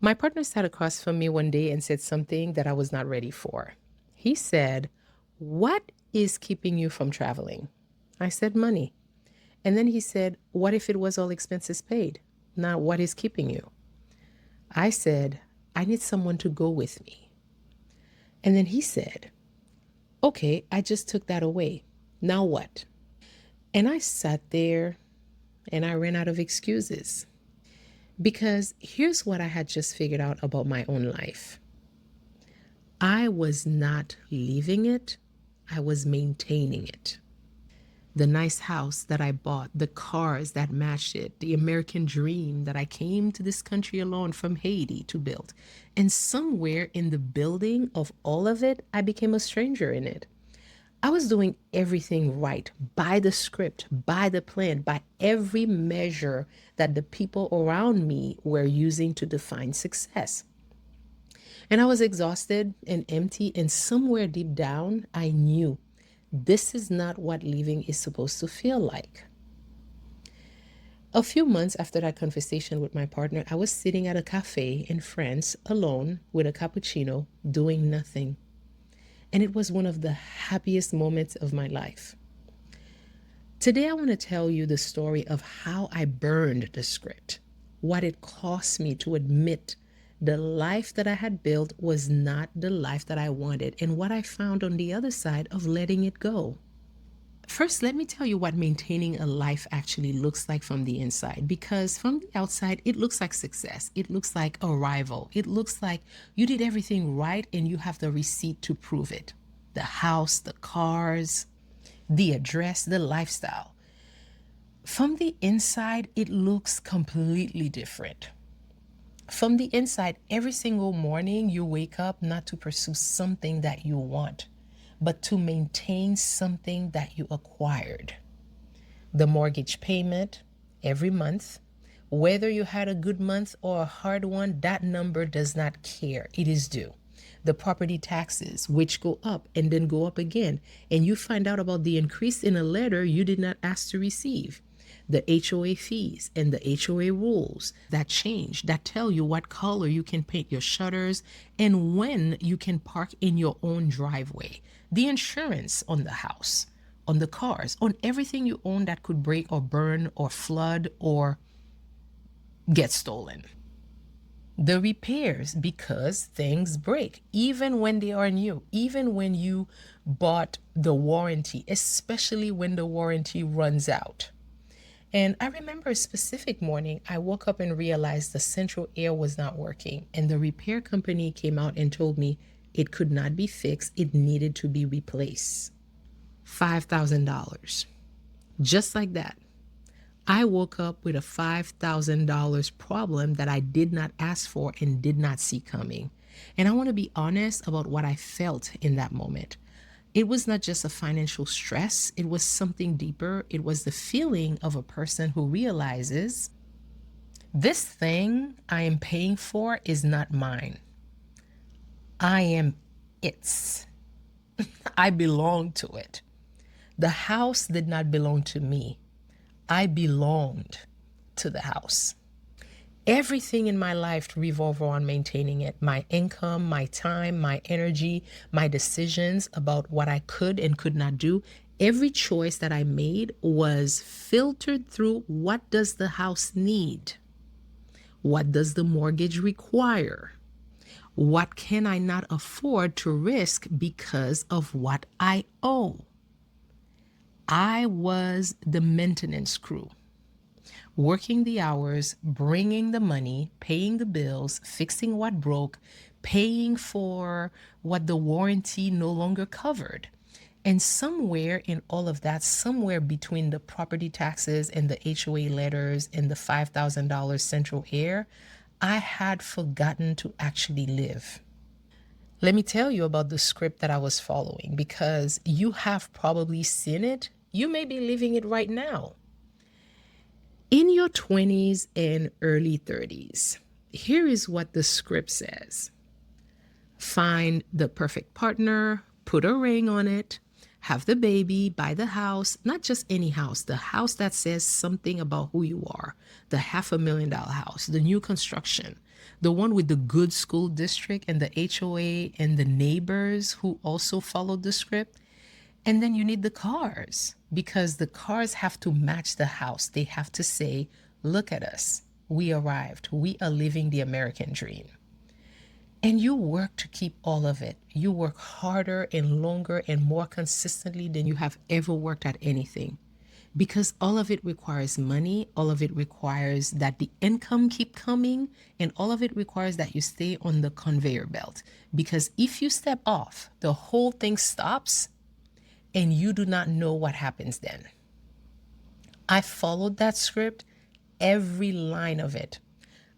My partner sat across from me one day and said something that I was not ready for. He said, "What is keeping you from traveling?" I said, "Money." And then he said, "What if it was all expenses paid? Now, what is keeping you?" I said, "I need someone to go with me." And then he said, "Okay, I just took that away. Now what?" And I sat there and I ran out of excuses. Because here's what I had just figured out about my own life: I was not leaving it, I was maintaining it. The nice house that I bought, the cars that matched it, the American dream that I came to this country alone from Haiti to build. And somewhere in the building of all of it, I became a stranger in it. I was doing everything right, by the script, by the plan, by every measure that the people around me were using to define success. And I was exhausted and empty, and somewhere deep down, I knew this is not what living is supposed to feel like. A few months after that conversation with my partner, I was sitting at a cafe in France alone with a cappuccino, doing nothing. And it was one of the happiest moments of my life. Today, I want to tell you the story of how I burned the script, what it cost me to admit the life that I had built was not the life that I wanted, and what I found on the other side of letting it go. First, let me tell you what maintaining a life actually looks like from the inside, because from the outside, it looks like success. It looks like arrival. It looks like you did everything right and you have the receipt to prove it: the house, the cars, the address, the lifestyle. From the inside, it looks completely different. From the inside, every single morning you wake up not to pursue something that you want, but to maintain something that you acquired. The mortgage payment every month, whether you had a good month or a hard one, that number does not care. It is due. The property taxes, which go up and then go up again, and you find out about the increase in a letter you did not ask to receive. The HOA fees and the HOA rules that change, that tell you what color you can paint your shutters and when you can park in your own driveway. The insurance on the house, on the cars, on everything you own that could break or burn or flood or get stolen. The repairs, because things break, even when they are new, even when you bought the warranty, especially when the warranty runs out. And I remember a specific morning, I woke up and realized the central air was not working. And the repair company came out and told me it could not be fixed, it needed to be replaced. $5,000. Just like that. I woke up with a $5,000 problem that I did not ask for and did not see coming. And I want to be honest about what I felt in that moment. It was not just a financial stress, it was something deeper. It was the feeling of a person who realizes this thing I am paying for is not mine. I am its. I belong to it. The house did not belong to me. I belonged to the house. Everything in my life revolved around maintaining it: my income, my time, my energy, my decisions about what I could and could not do. Every choice that I made was filtered through: what does the house need? What does the mortgage require? What can I not afford to risk because of what I owe? I was the maintenance crew, working the hours, bringing the money, paying the bills, fixing what broke, paying for what the warranty no longer covered. And somewhere in all of that, somewhere between the property taxes and the HOA letters and the $5,000 central air, I had forgotten to actually live. Let me tell you about the script that I was following, because you have probably seen it. You may be living it right now. In your 20s and early 30s, here is what the script says: find the perfect partner, put a ring on it, have the baby, buy the house, not just any house, the house that says something about who you are, the $500,000 house, the new construction, The one with the good school district and the HOA and the neighbors who also followed the script. And then you need the cars because the cars have to match the house. They have to say, look at us. We arrived. We are living the American dream. And you work to keep all of it. You work harder and longer and more consistently than you have ever worked at anything. Because all of it requires money, all of it requires that the income keep coming, and all of it requires that you stay on the conveyor belt. Because if you step off, the whole thing stops and you do not know what happens then. I followed that script, every line of it.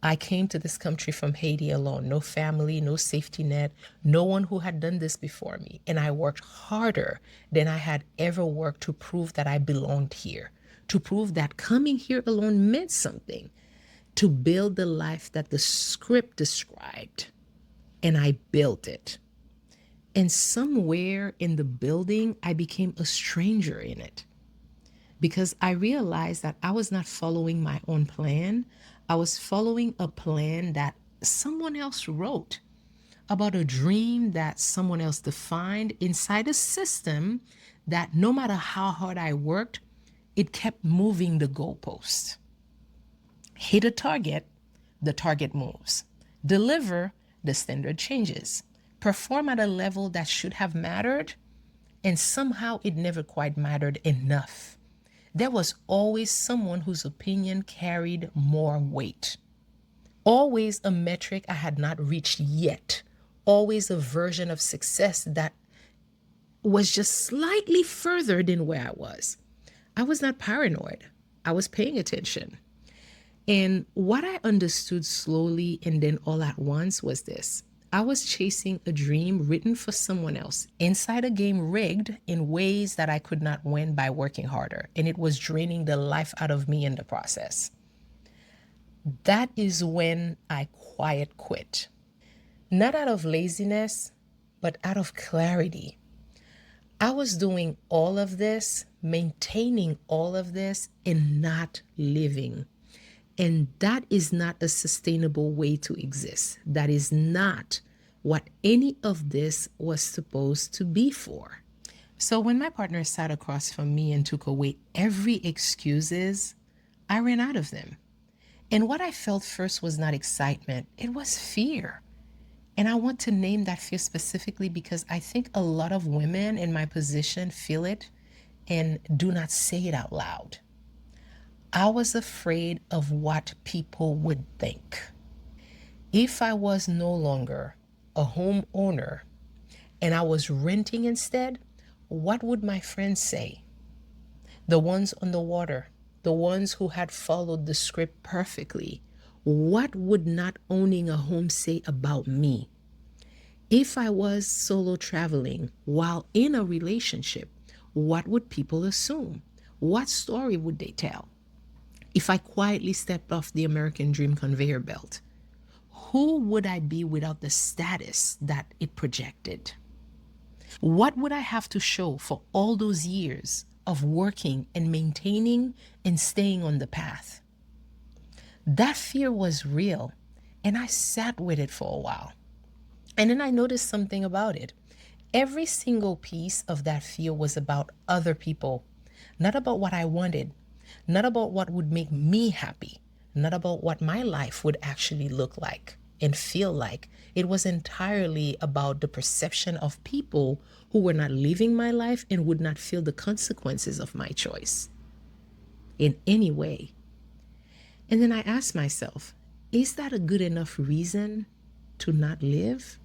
I came to this country from Haiti alone, no family, no safety net, no one who had done this before me. And I worked harder than I had ever worked to prove that I belonged here, to prove that coming here alone meant something, to build the life that the script described. And I built it. And somewhere in the building, I became a stranger in it because I realized that I was not following my own plan. I was following a plan that someone else wrote about a dream that someone else defined inside a system that no matter how hard I worked, it kept moving the goalpost. Hit a target, the target moves. Deliver, the standard changes. Perform at a level that should have mattered, and somehow it never quite mattered enough. There was always someone whose opinion carried more weight. Always a metric I had not reached yet. Always a version of success that was just slightly further than where I was. I was not paranoid. I was paying attention. And what I understood slowly and then all at once was this. I was chasing a dream written for someone else inside a game rigged in ways that I could not win by working harder. And it was draining the life out of me in the process. That is when I quiet quit. Not out of laziness, but out of clarity. I was doing all of this, maintaining all of this, and not living. And that is not a sustainable way to exist. That is not what any of this was supposed to be for. So when my partner sat across from me and took away every excuses, I ran out of them. And what I felt first was not excitement, it was fear. And I want to name that fear specifically because I think a lot of women in my position feel it and do not say it out loud. I was afraid of what people would think. If I was no longer a homeowner and I was renting instead, what would my friends say? The ones on the water, the ones who had followed the script perfectly, what would not owning a home say about me? If I was solo traveling while in a relationship, what would people assume? What story would they tell? If I quietly stepped off the American dream conveyor belt, who would I be without the status that it projected? What would I have to show for all those years of working and maintaining and staying on the path? That fear was real, and I sat with it for a while. And then I noticed something about it. Every single piece of that fear was about other people, not about what I wanted, not about what would make me happy, not about what my life would actually look like and feel like. It was entirely about the perception of people who were not living my life and would not feel the consequences of my choice in any way. And then I asked myself, is that a good enough reason to not live?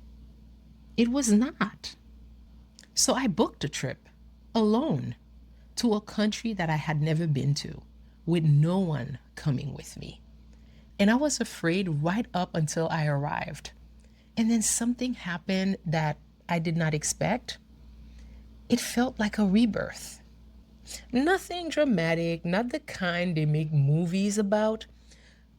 It was not. So I booked a trip alone to a country that I had never been to, with no one coming with me. And I was afraid right up until I arrived. And then something happened that I did not expect. It felt like a rebirth. Nothing dramatic, not the kind they make movies about,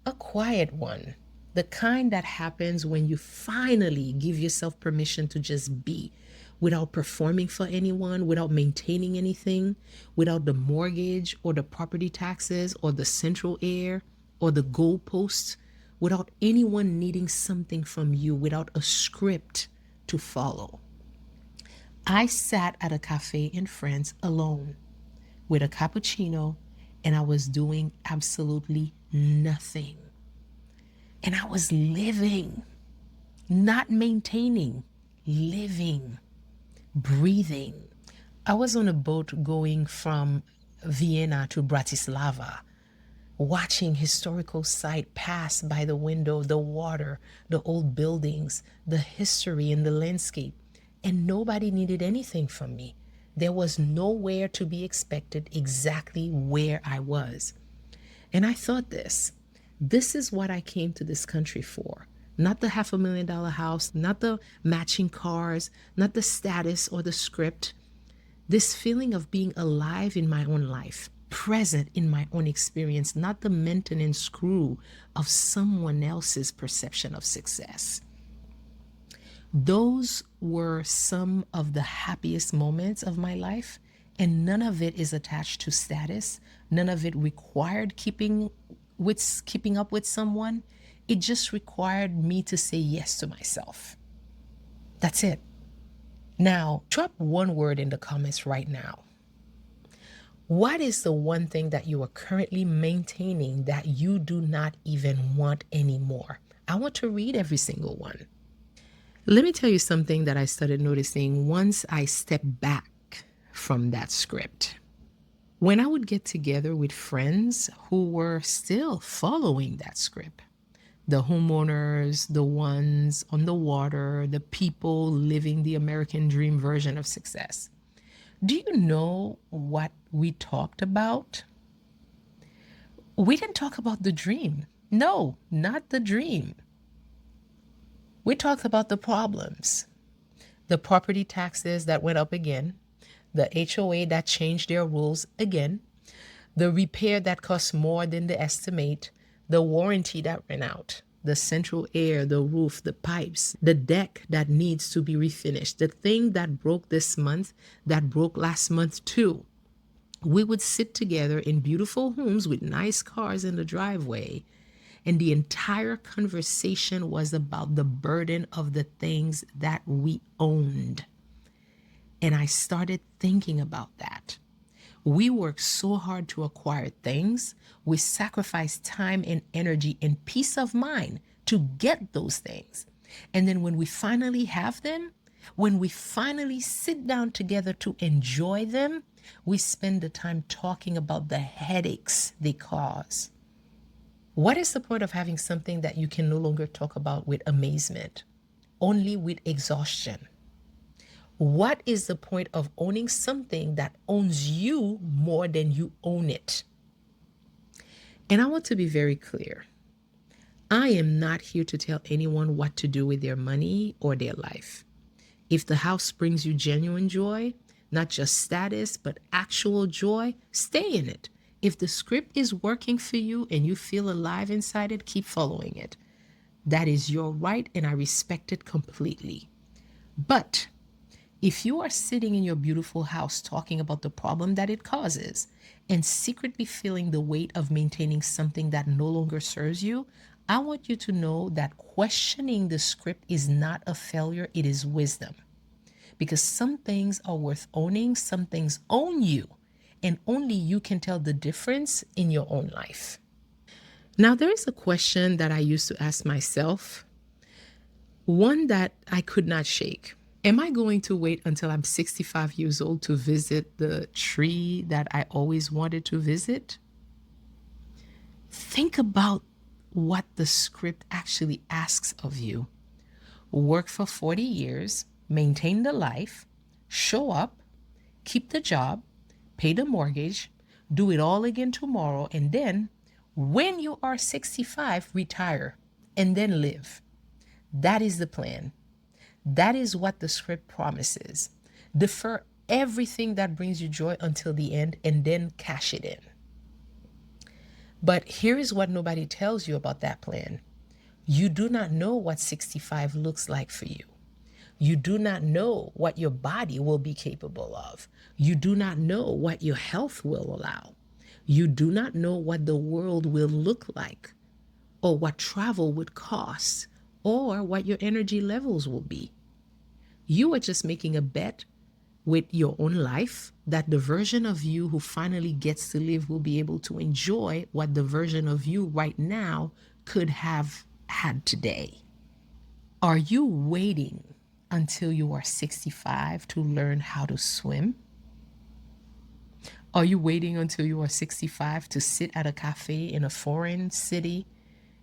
a quiet one. The kind that happens when you finally give yourself permission to just be, without performing for anyone, without maintaining anything, without the mortgage or the property taxes or the central air or the goalposts, without anyone needing something from you, without a script to follow. I sat at a cafe in France alone with a cappuccino, and I was doing absolutely nothing. And I was living, not maintaining, living, breathing. I was on a boat going from Vienna to Bratislava, watching historical sight pass by the window, the water, the old buildings, the history and the landscape. And nobody needed anything from me. There was nowhere to be expected exactly where I was. And I thought this is what I came to this country for. Not the $500,000 house, not the matching cars, not the status or the script. This feeling of being alive in my own life, present in my own experience, not the maintenance screw of someone else's perception of success. Those were some of the happiest moments of my life, and none of it is attached to status. None of it required keeping up with someone. It just required me to say yes to myself. That's it. Now, drop one word in the comments right now. What is the one thing that you are currently maintaining that you do not even want anymore? I want to read every single one. Let me tell you something that I started noticing once I stepped back from that script. When I would get together with friends who were still following that script, the homeowners, the ones on the water, the people living the American dream version of success, do you know what we talked about? We didn't talk about the dream. No, not the dream. We talked about the problems, the property taxes that went up again, the HOA that changed their rules again, the repair that cost more than the estimate, the warranty that ran out, the central air, the roof, the pipes, the deck that needs to be refinished, the thing that broke this month that broke last month too. We would sit together in beautiful homes with nice cars in the driveway, and the entire conversation was about the burden of the things that we owned. And I started thinking about that. We work so hard to acquire things. We sacrifice time and energy and peace of mind to get those things. And then when we finally have them, when we finally sit down together to enjoy them, we spend the time talking about the headaches they cause. What is the point of having something that you can no longer talk about with amazement, only with exhaustion? What is the point of owning something that owns you more than you own it? And I want to be very clear. I am not here to tell anyone what to do with their money or their life. If the house brings you genuine joy, not just status, but actual joy, stay in it. If the script is working for you and you feel alive inside it, keep following it. That is your right, and I respect it completely. But if you are sitting in your beautiful house talking about the problem that it causes and secretly feeling the weight of maintaining something that no longer serves you, I want you to know that questioning the script is not a failure, it is wisdom. Because some things are worth owning, some things own you, and only you can tell the difference in your own life. Now, there is a question that I used to ask myself, one that I could not shake. Am I going to wait until I'm 65 years old to visit the tree that I always wanted to visit? Think about what the script actually asks of you. Work for 40 years, maintain the life, show up, keep the job, pay the mortgage, do it all again tomorrow, and then when you are 65, retire and then live. That is the plan. That is what the script promises. Defer everything that brings you joy until the end and then cash it in. But here is what nobody tells you about that plan. You do not know what 65 looks like for you. You do not know what your body will be capable of. You do not know what your health will allow. You do not know what the world will look like or what travel would cost, or what your energy levels will be. You are just making a bet with your own life that the version of you who finally gets to live will be able to enjoy what the version of you right now could have had today. Are you waiting until you are 65 to learn how to swim? Are you waiting until you are 65 to sit at a cafe in a foreign city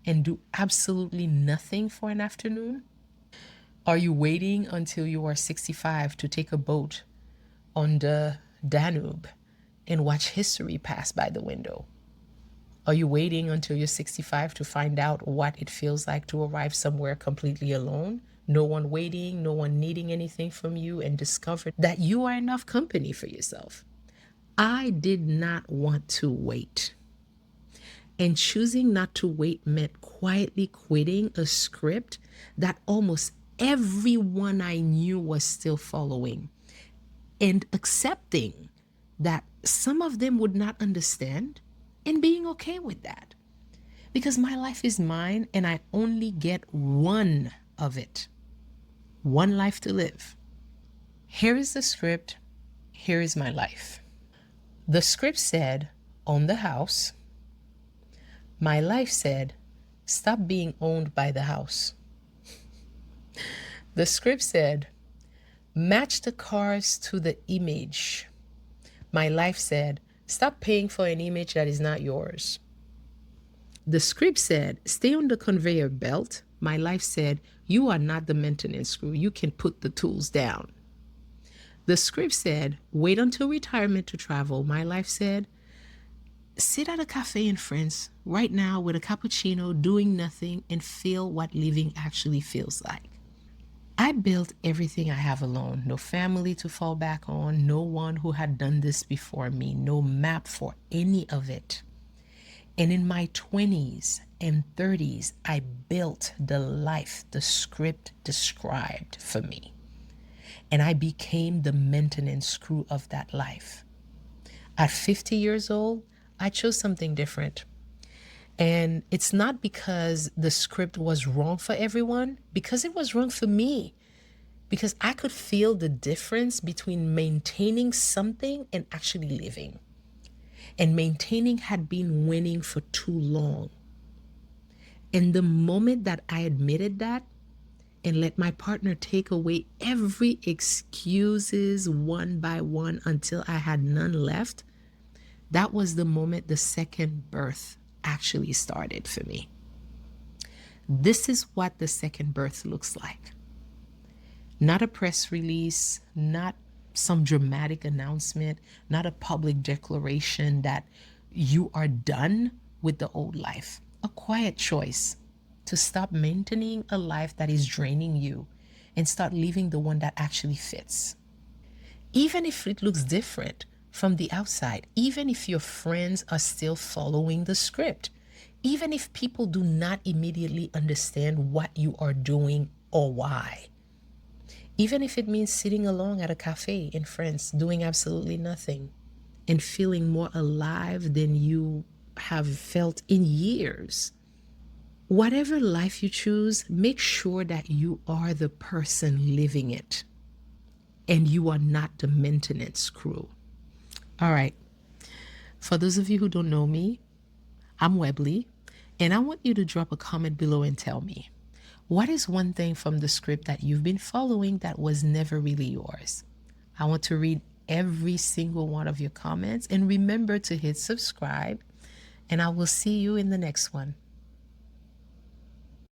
and do absolutely nothing for an afternoon? Are you waiting until you are 65 to take a boat on the Danube and watch history pass by the window? Are you waiting until you're 65 to find out what it feels like to arrive somewhere completely alone? No one waiting, no one needing anything from you, and discover that you are enough company for yourself. I did not want to wait. And choosing not to wait meant quietly quitting a script that almost everyone I knew was still following, and accepting that some of them would not understand and being okay with that. Because my life is mine and I only get one of it, one life to live. Here is the script. Here is my life. The script said, own the house. My life said, stop being owned by the house. The script said, match the cars to the image. My life said, stop paying for an image that is not yours. The script said, stay on the conveyor belt. My life said, you are not the maintenance crew. You can put the tools down. The script said, wait until retirement to travel. My life said, sit at a cafe in France right now with a cappuccino, doing nothing, and feel what living actually feels like. I built everything I have alone. No family to fall back on, no one who had done this before me, no map for any of it. And in my 20s and 30s, I built the life the script described for me. And I became the maintenance crew of that life. At 50 years old, I chose something different. And it's not because the script was wrong for everyone, because it was wrong for me. Because I could feel the difference between maintaining something and actually living. And maintaining had been winning for too long. And the moment that I admitted that and let my partner take away every excuses one by one until I had none left, that was the moment the second birth actually started for me. This is what the second birth looks like. Not a press release, not some dramatic announcement, not a public declaration that you are done with the old life. A quiet choice to stop maintaining a life that is draining you and start living the one that actually fits. Even if it looks different from the outside, even if your friends are still following the script, even if people do not immediately understand what you are doing or why, even if it means sitting alone at a cafe in France doing absolutely nothing and feeling more alive than you have felt in years. Whatever life you choose, make sure that you are the person living it and you are not the maintenance crew. All right. For those of you who don't know me, I'm Webley, and I want you to drop a comment below and tell me, what is one thing from the script that you've been following that was never really yours? I want to read every single one of your comments, and remember to hit subscribe, and I will see you in the next one.